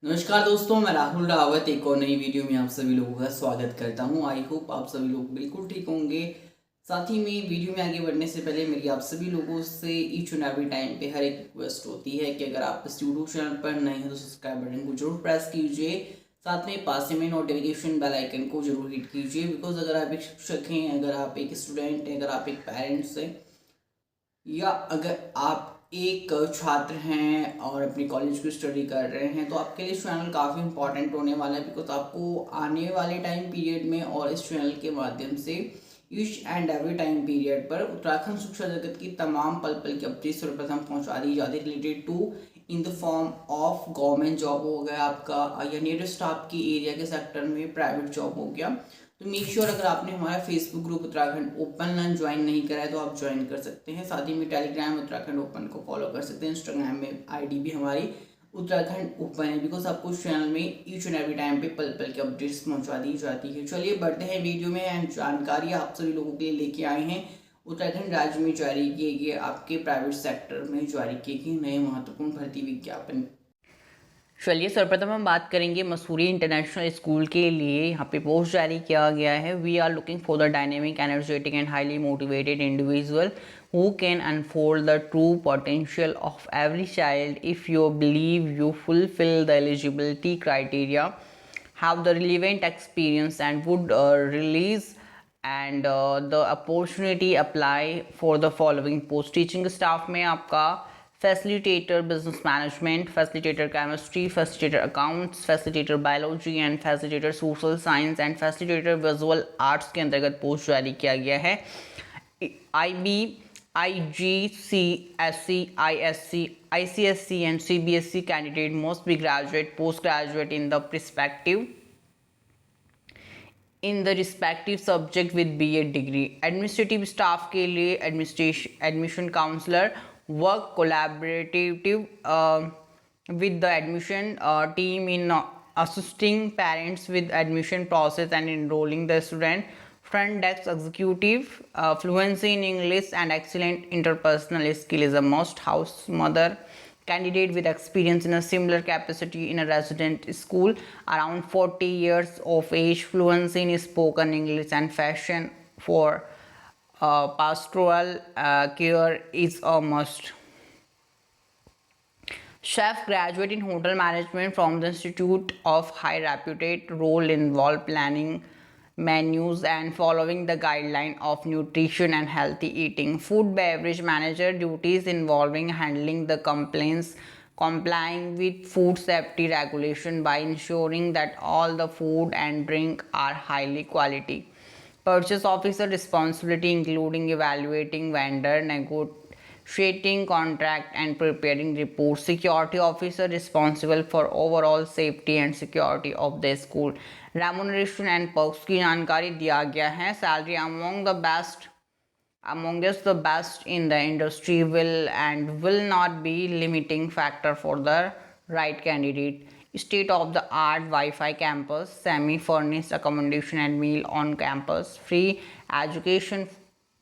नमस्कार दोस्तों, मैं राहुल रावत एक और नई वीडियो में आप सभी लोगों का स्वागत करता हूं। आई होप आप सभी लोग बिल्कुल ठीक होंगे। साथ ही में वीडियो में आगे बढ़ने से पहले मेरी आप सभी लोगों से ईच एंड एवरी टाइम पे हर एक रिक्वेस्ट होती है कि अगर आप इस यूट्यूब चैनल पर नए हैं तो सब्सक्राइब बटन को जरूर प्रेस कीजिए। साथ में पास में नोटिफिकेशन बेल आइकन को जरूर हिट कीजिए। बिकॉज अगर आप एक शिक्षक हैं, अगर आप एक स्टूडेंट हैं, अगर आप एक पेरेंट्स हैं, या अगर आप एक छात्र हैं और अपनी कॉलेज की स्टडी कर रहे हैं तो आपके लिए चैनल काफ़ी इंपॉर्टेंट होने वाला है। बिकॉज आपको आने वाले टाइम पीरियड में और इस चैनल के माध्यम से each and every time period पर उत्तराखंड शिक्षा जगत की तमाम पल पल की अपडेट सर्वप्रथम पहुंचा दी जाती है related to in the form of government job हो गया आपका, या नियरेस्ट आपकी एरिया के सेक्टर में प्राइवेट जॉब हो गया। तो मेक श्योर अगर आपने हमारा Facebook group Uttarakhand open learn join नहीं करा है तो आप ज्वाइन कर सकते हैं। साथ ही में टेलीग्राम उत्तराखंड ओपन को फॉलो कर सकते हैं। इंस्टाग्राम में आईडी भी हमारी उत्तराखंड ओपन है। बिकॉज आपको उस चैनल में ईच एंड एवरी टाइम पे पल पल की अपडेट्स पहुंचा दी जाती है। चलिए बढ़ते हैं वीडियो में एंड जानकारी आप सभी लोगों के लिए लेके आए हैं उत्तराखंड राज्य में जारी किए गए आपके प्राइवेट सेक्टर में जारी किए गए नए महत्वपूर्ण भर्ती विज्ञापन। चलिए सर्वप्रथम हम बात करेंगे मसूरी इंटरनेशनल स्कूल के लिए। यहाँ पे पोस्ट जारी किया गया है। We are looking for the dynamic energetic and highly motivated individual who can unfold the true potential of every child. If you believe you fulfill the eligibility criteria, have the relevant experience and would release and the opportunity apply for the following post. Teaching staff में आपका facilitator business management, facilitator chemistry, facilitator accounts, facilitator biology and facilitator social science and facilitator visual arts के अंतर्गत post जारी किया गया है। IB, IGCSE, ISC, ICSC and CBSE candidate must be graduate, postgraduate in the respective subject with BA degree. Administrative staff के लिए admission counsellor work collaborative with the admission team in assisting parents with admission process and enrolling the student. Front desk executive, fluency in English and excellent interpersonal skill is a must. House mother candidate with experience in a similar capacity in a resident school, around 40 years of age, fluency in spoken English and fashion for pastoral care is a must. Chef graduate in hotel management from the Institute of High Reputed. Role involve planning menus and following the guideline of nutrition and healthy eating. Food beverage manager duties involving handling the complaints, complying with food safety regulation by ensuring that all the food and drink are highly quality. Purchase officer responsibility including evaluating vendor, negotiating contract and preparing reports. Security officer responsible for overall safety and security of the school. Remuneration and perks की जानकारी दिया गया है। Salary amongst the best in the industry will not be limiting factor for the right candidate. State of the art Wi-Fi campus, semi furnished accommodation and meal on campus, free education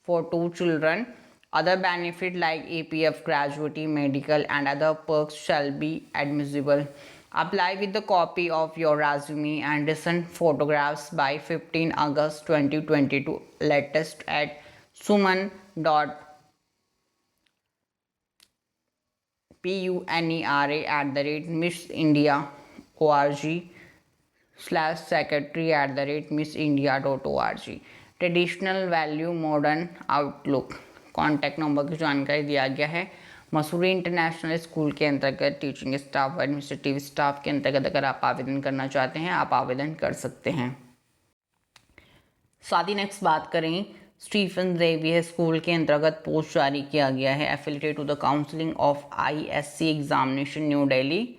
for 2 children. Other benefit like APF, gratuity, medical and other perks shall be admissible. Apply with the copy of your resume and recent photographs by 15 August 2022. Latest at suman.punera@missindia.org/secretary@missindia.org. Traditional value modern outlook. Contact number की जानकारी दिया गया है। Mussoorie international school के अंतर्गत teaching staff, administrative staff के अंतर्गत अगर आप आवेदन करना चाहते हैं आप आवेदन कर सकते हैं। साथ ही नेक्स्ट बात करें स्टीफन जेवियर स्कूल के अंतर्गत पोस्ट जारी किया गया है। Affiliated to the counselling of ISC examination new Delhi,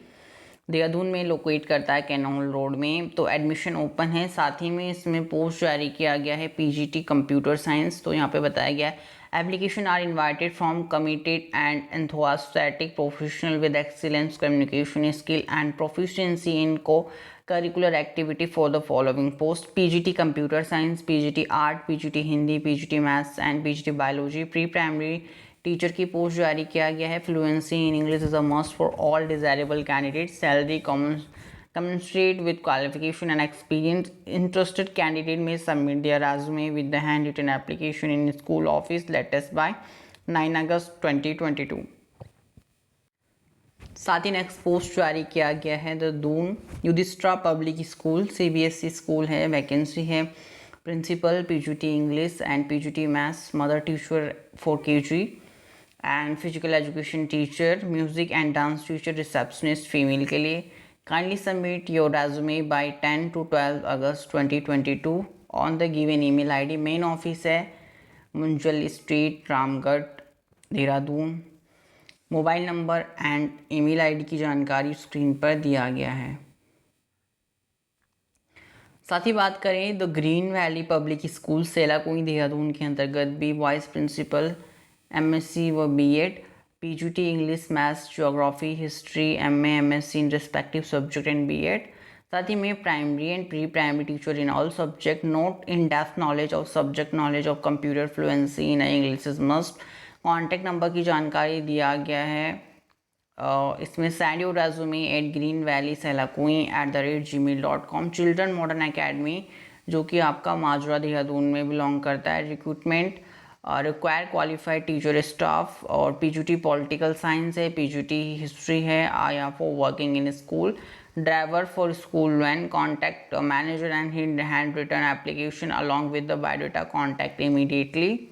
Dehradun में लोकेट करता है कैनोल रोड में। तो एडमिशन ओपन है। साथ ही में इसमें पोस्ट जारी किया गया है PGT कंप्यूटर साइंस। तो यहाँ पे बताया गया है application are invited from committed and enthusiastic professional with excellence communication skill and proficiency in co curricular activity for the following post: PGT computer science, PGT art, PGT Hindi, PGT maths and PGT biology. Pre primary teacher की post जारी किया गया है। Fluency in English is a must for all desirable candidate. Salary commensurate with qualification and experience. Interested candidate may submit their resume with the handwritten application in school office latest by 9 August 2022. साथ ही next post जारी किया गया है the Doon Yudhishthira public school CBSE school है, vacancy है principal PGT English and PGT maths, mother teacher for KG and physical education teacher, music and dance teacher, receptionist female के लिए. Kindly submit your resume by 10 to 12 August 2022 on the given email ID. Main office है Munjal street, Ramgarh, Dehradun. Mobile number and email ID की जानकारी screen पर दिया गया है. साथ ही बात करें the green valley public school Selaqui Dehradun के अंतर्गत भी वाइस प्रिंसिपल MSc व B.Ed, PGT English, maths, geography, history, MA, MSc in respective subject and B.Ed. साथ ही में primary and pre primary teacher in all subject. Note in depth knowledge of subject knowledge of computer fluency in English is must. Contact number की जानकारी दिया गया है. इसमें send your resume at greenvalleysellaquin@gmail.com. Children modern academy जो कि आपका माजरा देहरादून में बिलोंग करता है. Recruitment require qualified teacher staff और PGT पॉलिटिकल साइंस है, PGT हिस्ट्री है, ayah for working in school, driver for school van. Contact manager and hand return application along with the biodata. Contact immediately.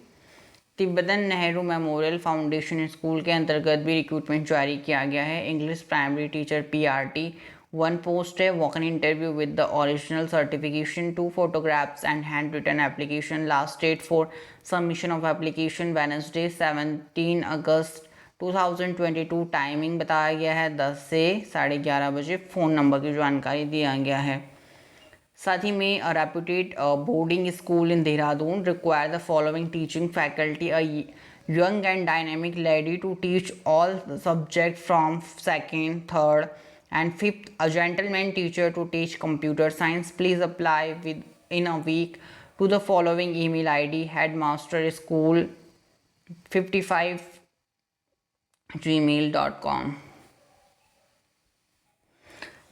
Tibetan Nehru memorial foundation school के अंतर्गत भी recruitment जारी किया गया है. English primary teacher PRT 1 post है. Walk in interview with the original certification, 2 photographs and hand written application. Last date for submission of application Wednesday 17 August 2022. Timing बताया गया है 10 से 11:30 बजे. फ़ोन नंबर की जानकारी दिया गया है. साथ ही में reputed boarding school in Dehradun require the following teaching faculty. A young and dynamic lady to teach all subjects from 2nd, 3rd and 5th. A gentleman teacher to teach computer science. Please apply within a week to the following email ID: headmasterschool55@gmail.com.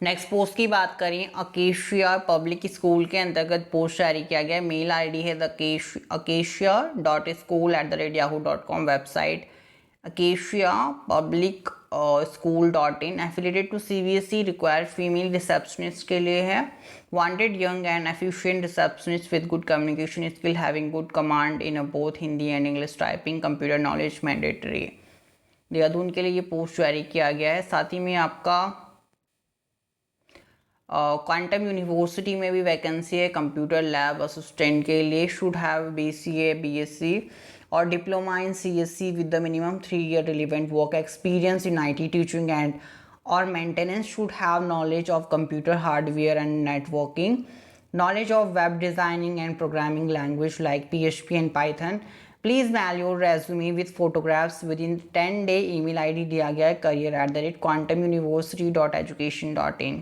Next post की बात करें acacia public school के अंतर्गत post जारी किया गया. Mail ID है acacia.school@yahoo.com. Website acacia public school.in. Affiliated to CBSE. Require female receptionist के लिए है. Wanted young and efficient receptionist with good communication skill having good command in both Hindi and English typing. Computer knowledge mandatory. Dehradun के लिए ये post जारी किया गया है. साथ ही में आपका क्वांटम यूनिवर्सिटी में भी वैकेंसी है कंप्यूटर लैब असिस्टेंट के लिए. शुड हैव BCA, BSc और diploma in CSE with the minimum 3 year relevant work experience in IT teaching and और maintenance. Should have knowledge of computer hardware and networking. Knowledge of web designing and programming language like PHP and Python. Please mail your resume with photographs within 10 day. Email ID दिया गया है career@quantumuniversity.education.in.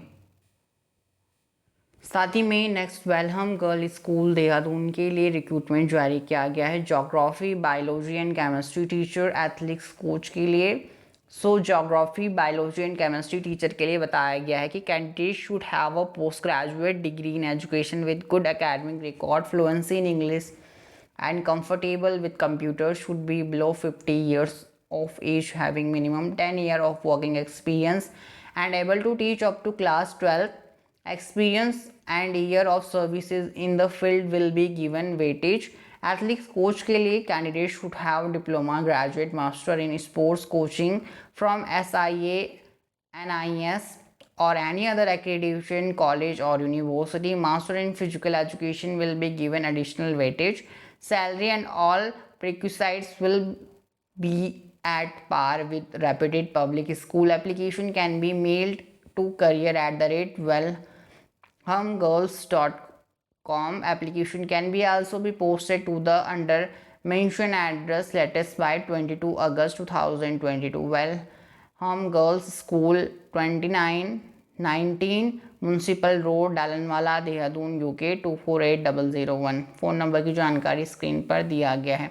साथ ही में next Welham girl school Dehradun के लिए recruitment जारी किया गया है. Geography, biology and chemistry teacher, athletics coach के लिए. Geography, biology and chemistry teacher के लिए बताया गया है कि candidate should have a post graduate degree in education with good academic record, fluency in English and comfortable with computer. Should be below 50 years of age, having minimum 10 year of working experience and able to teach up to class 12. Experience and year of services in the field will be given weightage. Athletics coach के लिए candidate should have diploma, graduate, master in sports coaching from SIA, NIS or any other accreditation college or university. Master in physical education will be given additional weightage. Salary and all prerequisites will be at par with reputed public school. Application can be mailed to career@welhamgirls.com. Application can be also be posted to the under mentioned address latest by 22 August 2022. Welham Girls School 2919 municipal road, Dalanwala, Dehradun, UK 248001. Phone number की जानकारी screen पर दिया गया है.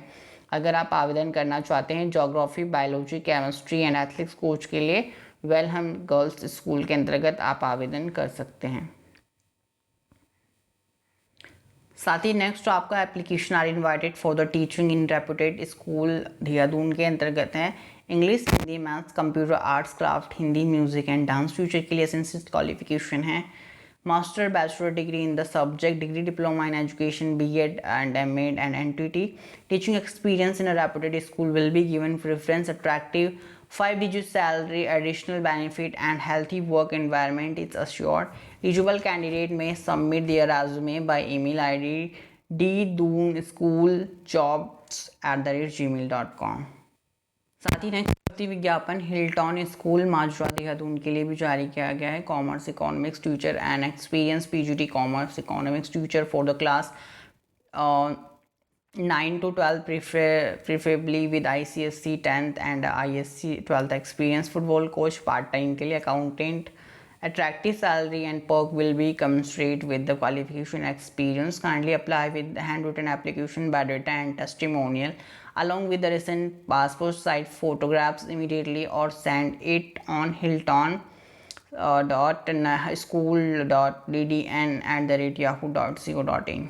अगर आप आवेदन करना चाहते हैं geography, biology, chemistry and athletics coach के लिए वेलहम गर्ल्स स्कूल के अंतर्गत आप आवेदन कर सकते हैं। साथ ही नेक्स्ट आपका application are invited for the teaching in reputed school Dehradun के अंतर्गत है English, Hindi, maths, computer, arts, craft, Hindi, music and dance teacher के लिए एसेंशियल क्वालिफिकेशन है master bachelor degree in the subject, degree diploma in education, BEd and MEd and NTT. Teaching experience in a reputed school will be given preference, attractive 5-digit salary, additional benefit and healthy work environment is assured. Eligible candidate may submit their resume by email ID ddoonsschooljobs@gmail.com। साथ ही next भर्ती विज्ञापन हिल्टॉन school माजरा देहरादून के लिए भी जारी किया गया है। Commerce economics teacher and experience PGT commerce economics teacher for the class 9 to 12 preferably with ICSC 10th and ISC 12th experience, football coach part time के लिए, accountant, attractive salary and perk will be commensurate with the qualification experience. Kindly apply with handwritten application, biodata and testimonial along with the recent passport size photographs immediately or send it on hilton.school.ddn@yahoo.co.in।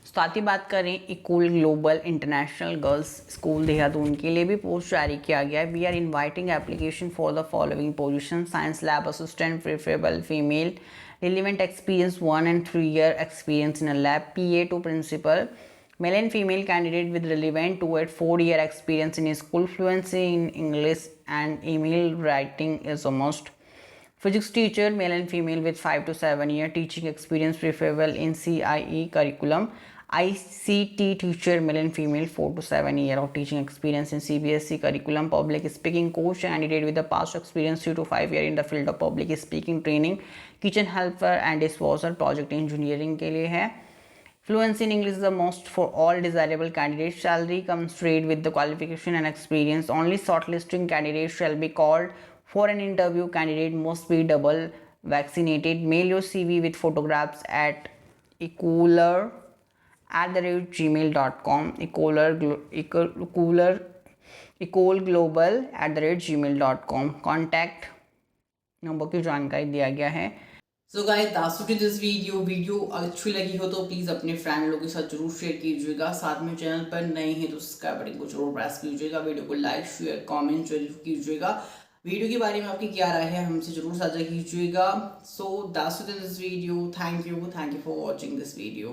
साथ ही बात करें Ecole global international girls school Dehradun के लिए भी post जारी किया गया है। We are inviting application for the following position, science lab assistant preferable female, relevant experience 1 and 3 year experience in a lab, PA to principal, male and female candidate with relevant 2 and 4 year experience in school, fluency in English and email writing is a must. Physics teacher, male and female with 5 to 7 year teaching experience preferable in CIE curriculum. ICT teacher, male and female 4 to 7 year of teaching experience in CBSE curriculum. Public speaking coach candidate with the past experience 3 to 5 year in the field of public speaking training. Kitchen helper and dishwasher project engineering के लिए है। Fluency in English is the most for all desirable candidates. Salary comes straight with the qualification and experience. Only shortlisting candidates shall be called for an interview. Candidate must be double vaccinated. Mail your CV with photographs at ecoler@gmail.com, ecolglobal@gmail.com। Contact number की जानकारी दिया गया है। So guys that's it this video अच्छी लगी हो तो please अपने फ्रेंड लोगों के साथ जरूर शेयर कीजिएगा। साथ में चैनल पर नए हैं तो सब्सक्राइब बटन को जरूर प्रेस कीजिएगा। वीडियो को लाइक शेयर कमेंट जरूर कीजिएगा। वीडियो के बारे में आपकी क्या राय है हमसे जरूर साझा कीजिएगा। So that's it this video. Thank you for watching this video.